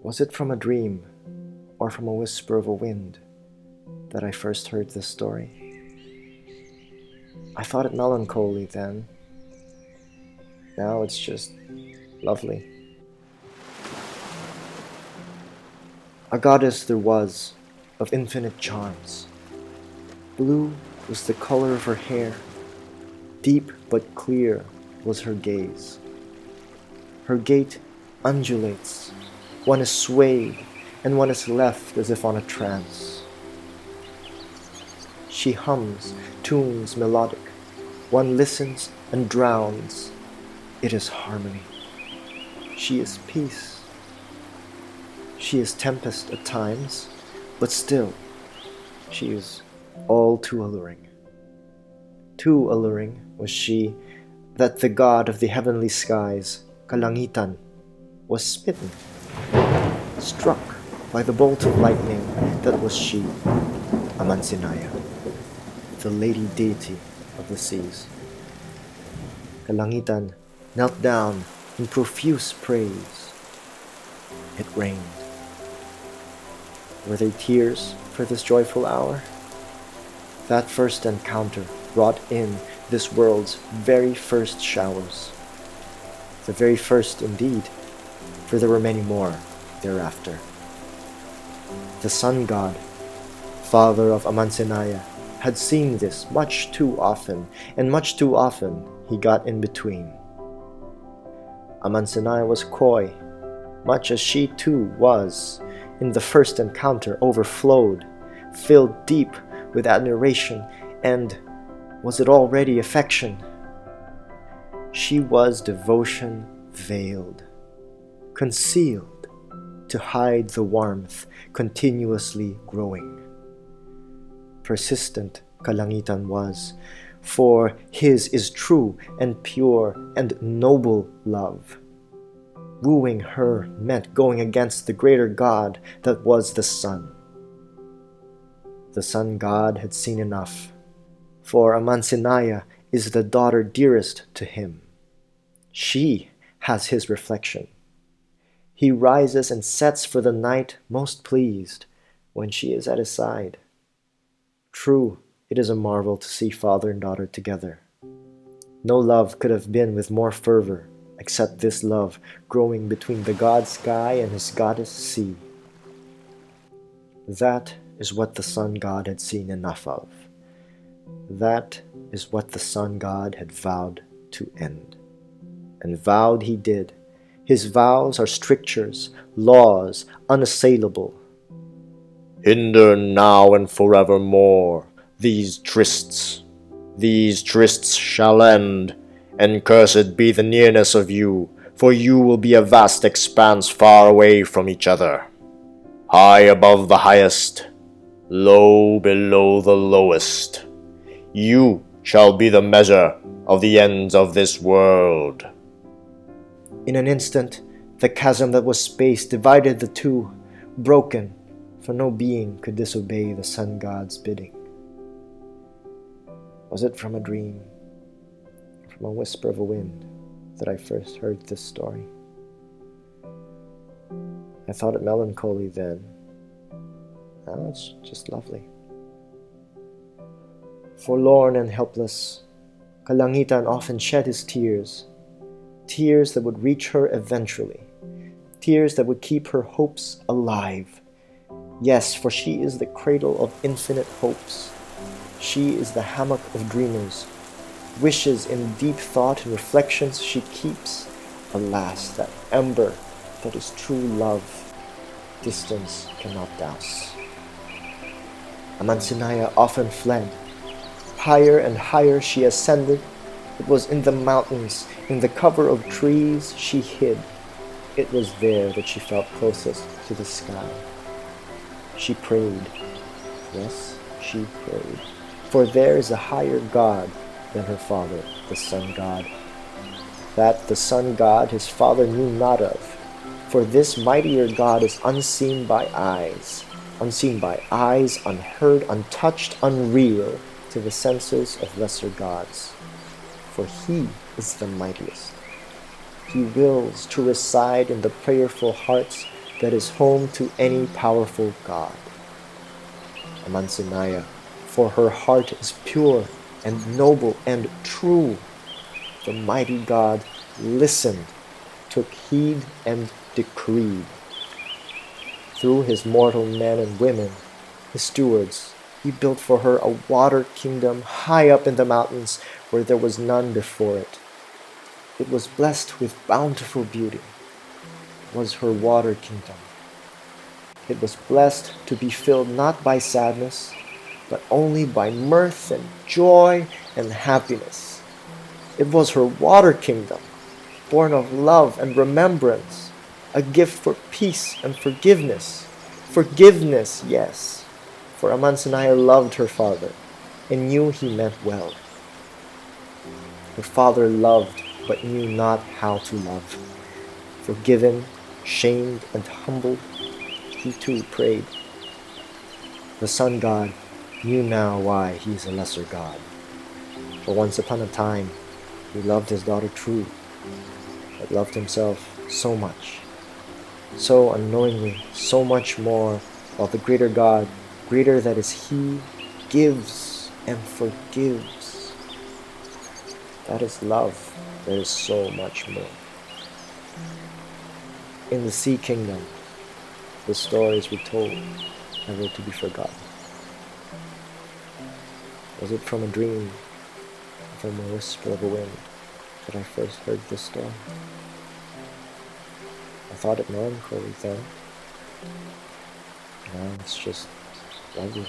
Was it from a dream or from a whisper of a wind that I first heard this story? I thought it melancholy then. Now it's just lovely. A goddess there was, of infinite charms. Blue was the color of her hair. Deep but clear was her gaze. Her gait undulates. One is swayed, and one is left as if on a trance. She hums tunes melodic. One listens and drowns. It is harmony. She is peace. She is tempest at times, but still, she is all too alluring. Too alluring was she that the god of the heavenly skies, Kalangitan, was smitten, struck by the bolt of lightning that was she, Amansinaya, the lady deity of the seas. Kalangitan knelt down in profuse praise. It rained. Were they tears for this joyful hour? That first encounter brought in this world's very first showers. The very first indeed, for there were many more thereafter. The sun god, father of Amansinaya, had seen this much too often, and much too often he got in between. Amansinaya was coy, much as she too was, in the first encounter overflowed, filled deep with admiration, and was it already affection? She was devotion veiled, concealed, to hide the warmth continuously growing. Persistent Kalangitan was, for his is true and pure and noble love. Wooing her meant going against the greater god that was the sun. The sun god had seen enough, for Amansinaya is the daughter dearest to him. She has his reflection. He rises and sets for the night most pleased when she is at his side. True, it is a marvel to see father and daughter together. No love could have been with more fervor, except this love growing between the god sky and his goddess sea. That is what the sun god had seen enough of. That is what the sun god had vowed to end. And vowed he did. His vows are strictures, laws, unassailable. Hinder now and forevermore these trysts. These trysts shall end, and cursed be the nearness of you, for you will be a vast expanse far away from each other. High above the highest, low below the lowest. You shall be the measure of the ends of this world. In an instant, the chasm that was space divided the two, broken, for no being could disobey the sun god's bidding. Was it from a dream, from a whisper of a wind, that I first heard this story? I thought it melancholy then. Now it's just lovely. Forlorn and helpless, Kalangitan often shed his tears, tears that would reach her eventually, tears that would keep her hopes alive. Yes, for she is the cradle of infinite hopes. She is the hammock of dreamers. Wishes in deep thought and reflections she keeps. Alas, that ember that is true love, distance cannot douse. Amansinaya often fled. Higher and higher she ascended. It was in the mountains, in the cover of trees she hid. It was there that she felt closest to the sky. She prayed. Yes, she prayed. For there is a higher God than her father, the sun god. That the sun god his father knew not of. For this mightier God is unseen by eyes, unheard, untouched, unreal to the senses of lesser gods. For he is the mightiest. He wills to reside in the prayerful hearts that is home to any powerful god. Amansinaya, for her heart is pure and noble and true. The mighty God listened, took heed, and decreed. Through his mortal men and women, his stewards, he built for her a water kingdom high up in the mountains where there was none before it. It was blessed with bountiful beauty. It was her water kingdom. It was blessed to be filled not by sadness, but only by mirth and joy and happiness. It was her water kingdom, born of love and remembrance, a gift for peace and forgiveness. Forgiveness, yes, for Amansinaya loved her father and knew he meant well. Her father loved but knew not how to love. Forgiven, shamed, and humbled, he too prayed. The sun god knew now why he is a lesser god. For once upon a time, he loved his daughter true, but loved himself so much, so unknowingly, so much more, while the greater God, greater that is he, gives and forgives. That is love. There is so much more. In the sea kingdom, the stories retold, never to be forgotten. Was it from a dream, from a whisper of a wind, that I first heard this story? I thought it melancholy then. Now it's just lovely.